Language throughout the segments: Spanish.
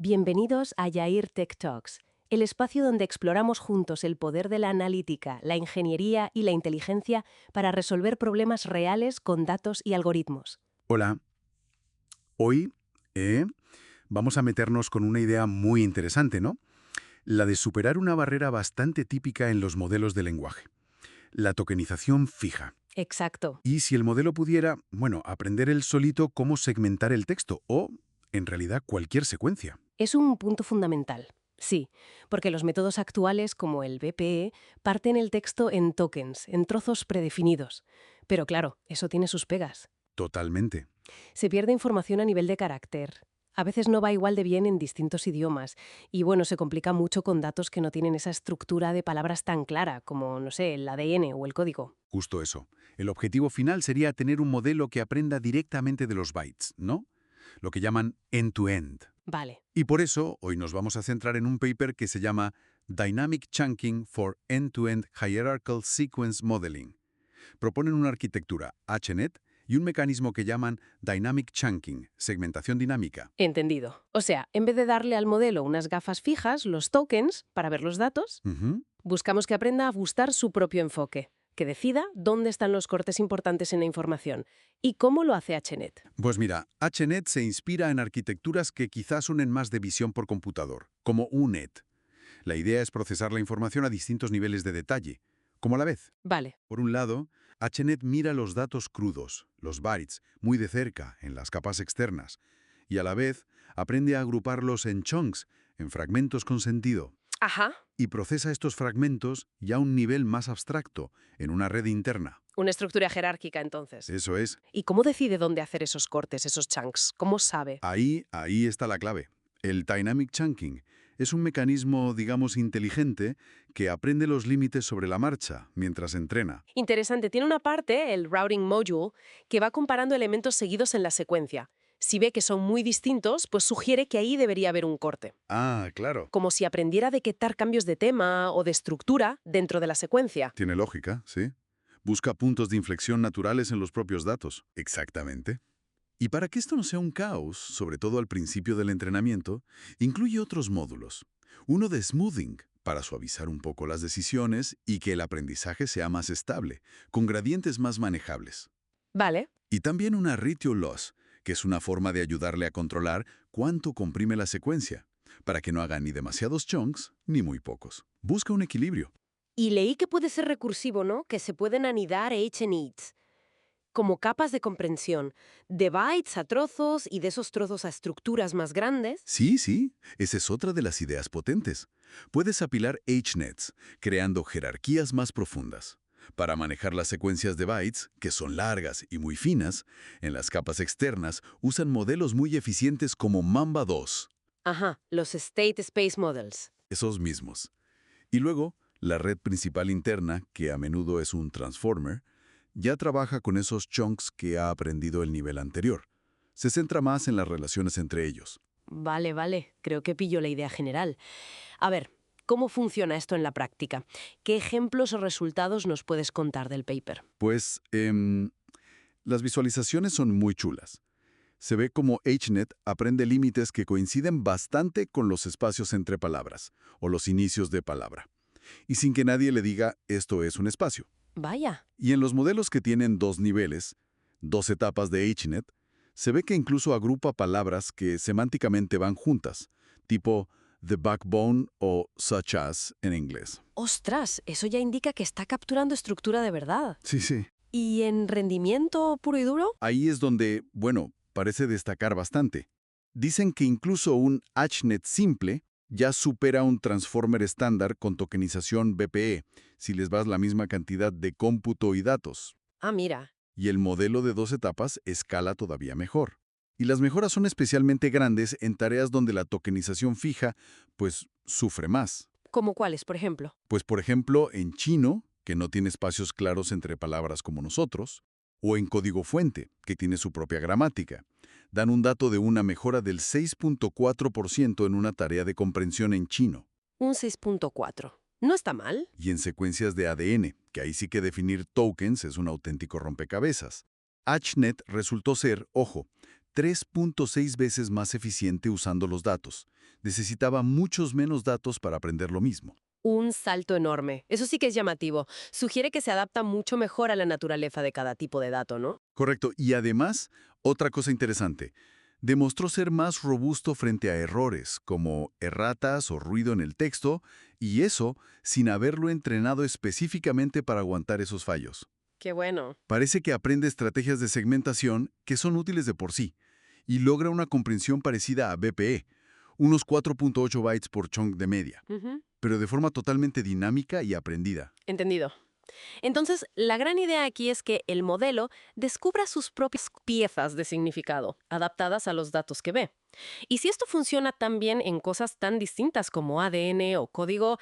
Bienvenidos a Yair Tech Talks, el espacio donde exploramos juntos el poder de la analítica, la ingeniería y la inteligencia para resolver problemas reales con datos y algoritmos. Hola, hoy vamos a meternos con una idea muy interesante, ¿no? La de superar una barrera bastante típica en los modelos de lenguaje, la tokenización fija. Exacto. Y si el modelo pudiera, bueno, aprender él solito cómo segmentar el texto o, en realidad, cualquier secuencia. Es un punto fundamental. Sí, porque los métodos actuales, como el BPE, parten el texto en tokens, en trozos predefinidos. Pero claro, eso tiene sus pegas. Totalmente. Se pierde información a nivel de carácter. A veces no va igual de bien en distintos idiomas. Y bueno, se complica mucho con datos que no tienen esa estructura de palabras tan clara, como, no sé, el ADN o el código. Justo eso. El objetivo final sería tener un modelo que aprenda directamente de los bytes, ¿no? Lo que llaman end-to-end. Vale. Y por eso, hoy nos vamos a centrar en un paper que se llama Dynamic Chunking for End-to-End Hierarchical Sequence Modeling. Proponen una arquitectura HNet y un mecanismo que llaman Dynamic Chunking, segmentación dinámica. Entendido. O sea, en vez de darle al modelo unas gafas fijas, los tokens, para ver los datos, Ujú. buscamos que aprenda a ajustar su propio enfoque, que decida dónde están los cortes importantes en la información y cómo lo hace HNet. Pues mira, HNet se inspira en arquitecturas que quizás unen más de visión por computador, como UNet. La idea es procesar la información a distintos niveles de detalle, como a la vez. Vale. Por un lado, HNet mira los datos crudos, los bytes, muy de cerca, en las capas externas, y a la vez aprende a agruparlos en chunks, en fragmentos con sentido, Ajá. y procesa estos fragmentos ya a un nivel más abstracto, en una red interna. Una estructura jerárquica, entonces. Eso es, ¿Y cómo decide dónde hacer esos cortes, esos chunks? ¿Cómo sabe? ahí está la clave. El Dynamic Chunking es un mecanismo, digamos, inteligente que aprende los límites sobre la marcha mientras entrena. Interesante. Tiene una parte, el routing module, que va comparando elementos seguidos en la secuencia. Si ve que son muy distintos, pues sugiere que ahí debería haber un corte. Ah, claro. Como si aprendiera a detectar cambios de tema o de estructura dentro de la secuencia. Tiene lógica, sí. Busca puntos de inflexión naturales en los propios datos. Exactamente. Y para que esto no sea un caos, sobre todo al principio del entrenamiento, incluye otros módulos. Uno de smoothing, para suavizar un poco las decisiones y que el aprendizaje sea más estable, con gradientes más manejables. Vale. Y también una ratio loss, que es una forma de ayudarle a controlar cuánto comprime la secuencia, para que no haga ni demasiados chunks ni muy pocos. Busca un equilibrio. Y leí que puede ser recursivo, ¿no? Que se pueden anidar H&Its, como capas de comprensión, de bytes a trozos y de esos trozos a estructuras más grandes. Sí, esa es otra de las ideas potentes. Puedes apilar HNets, creando jerarquías más profundas. Para manejar las secuencias de bytes, que son largas y muy finas, en las capas externas usan modelos muy eficientes como Mamba 2, Ajá, los State Space Models. esos mismos. Y luego, la red principal interna, que a menudo es un transformer, ya trabaja con esos chunks que ha aprendido el nivel anterior. Se centra más en las relaciones entre ellos. Vale, creo que pillo la idea general. A ver, ¿cómo funciona esto en la práctica? ¿Qué ejemplos o resultados nos puedes contar del paper? Pues, las visualizaciones son muy chulas. Se ve como HNet aprende límites que coinciden bastante con los espacios entre palabras, o los inicios de palabra, y sin que nadie le diga esto es un espacio. Vaya. Y en los modelos que tienen dos niveles, dos etapas de HNet, se ve que incluso agrupa palabras que semánticamente van juntas, tipo the backbone o such as en inglés. Ostras, eso ya indica que está capturando estructura de verdad. Sí. ¿Y en rendimiento puro y duro? Ahí es donde, bueno, parece destacar bastante. Dicen que incluso un HNet simple ya supera un transformer estándar con tokenización BPE, si les das la misma cantidad de cómputo y datos. Ah, mira. Y el modelo de dos etapas escala todavía mejor. Y las mejoras son especialmente grandes en tareas donde la tokenización fija, pues, sufre más. ¿Cómo cuáles, por ejemplo? Pues, por ejemplo, en chino, que no tiene espacios claros entre palabras como nosotros, o en código fuente, que tiene su propia gramática. Dan un dato de una mejora del 6.4% en una tarea de comprensión en chino. Un 6.4. No está mal. Y en secuencias de ADN, que ahí sí que definir tokens es un auténtico rompecabezas. HNet resultó ser, ojo, 3.6 veces más eficiente usando los datos, necesitaba muchos menos datos para aprender lo mismo. Un salto enorme. Eso sí que es llamativo. Sugiere que se adapta mucho mejor a la naturaleza de cada tipo de dato, ¿no? Correcto. Y además, otra cosa interesante, demostró ser más robusto frente a errores, como erratas o ruido en el texto, y eso sin haberlo entrenado específicamente para aguantar esos fallos. Qué bueno. Parece que aprende estrategias de segmentación que son útiles de por sí, y logra una comprensión parecida a BPE, unos 4.8 bytes por chunk de media, Ujú. pero de forma totalmente dinámica y aprendida. Entendido. Entonces, la gran idea aquí es que el modelo descubra sus propias piezas de significado, adaptadas a los datos que ve. Y si esto funciona tan bien en cosas tan distintas como ADN o código,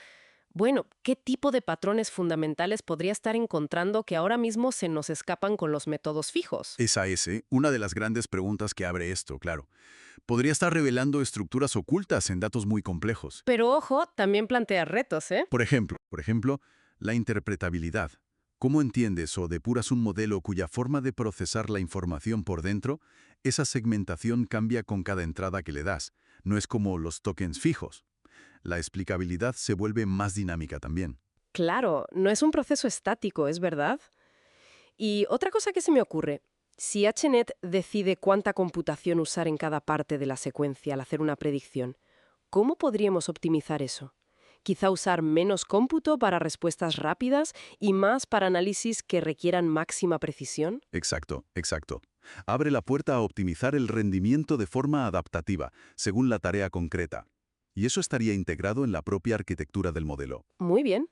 bueno, ¿qué tipo de patrones fundamentales podría estar encontrando que ahora mismo se nos escapan con los métodos fijos? Esa es, una de las grandes preguntas que abre esto, claro. Podría estar revelando estructuras ocultas en datos muy complejos. Pero ojo, también plantea retos, ¿eh? Por ejemplo, la interpretabilidad. ¿Cómo entiendes o depuras un modelo cuya forma de procesar la información por dentro? Esa segmentación cambia con cada entrada que le das. No es como los tokens fijos. La explicabilidad se vuelve más dinámica también. Claro, no es un proceso estático, ¿es verdad? Y otra cosa que se me ocurre, si HNet decide cuánta computación usar en cada parte de la secuencia al hacer una predicción, ¿cómo podríamos optimizar eso? Quizá usar menos cómputo para respuestas rápidas y más para análisis que requieran máxima precisión. Exacto, exacto. Abre la puerta a optimizar el rendimiento de forma adaptativa, según la tarea concreta. Y eso estaría integrado en la propia arquitectura del modelo. Muy bien.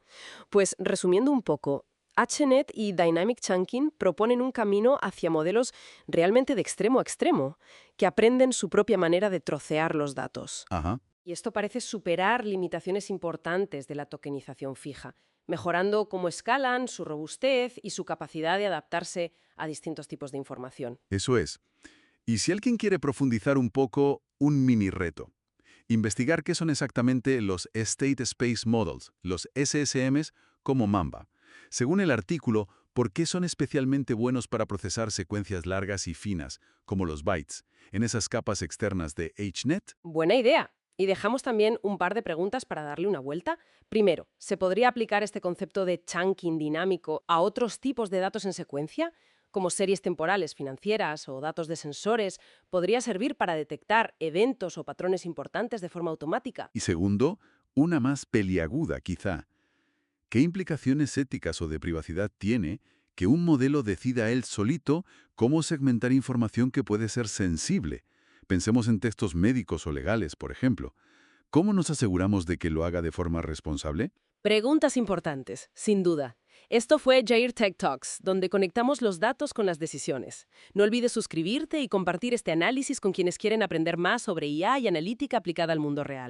Pues resumiendo un poco, HNet y Dynamic Chunking proponen un camino hacia modelos realmente de extremo a extremo, que aprenden su propia manera de trocear los datos. Ajá. Y esto parece superar limitaciones importantes de la tokenización fija, mejorando cómo escalan, su robustez y su capacidad de adaptarse a distintos tipos de información. Eso es. Y si alguien quiere profundizar un poco, un mini reto. Investigar qué son exactamente los State Space Models, los SSMs, como Mamba. Según el artículo, ¿por qué son especialmente buenos para procesar secuencias largas y finas, como los bytes, en esas capas externas de HNet? Buena idea. Y dejamos también un par de preguntas para darle una vuelta. Primero, ¿se podría aplicar este concepto de chunking dinámico a otros tipos de datos en secuencia? Como series temporales financieras o datos de sensores, ¿podría servir para detectar eventos o patrones importantes de forma automática? Y segundo, una más peliaguda quizá. ¿Qué implicaciones éticas o de privacidad tiene que un modelo decida él solito cómo segmentar información que puede ser sensible? Pensemos en textos médicos o legales, por ejemplo. ¿Cómo nos aseguramos de que lo haga de forma responsable? Preguntas importantes, sin duda. Esto fue Jair Tech Talks, donde conectamos los datos con las decisiones. No olvides suscribirte y compartir este análisis con quienes quieren aprender más sobre IA y analítica aplicada al mundo real.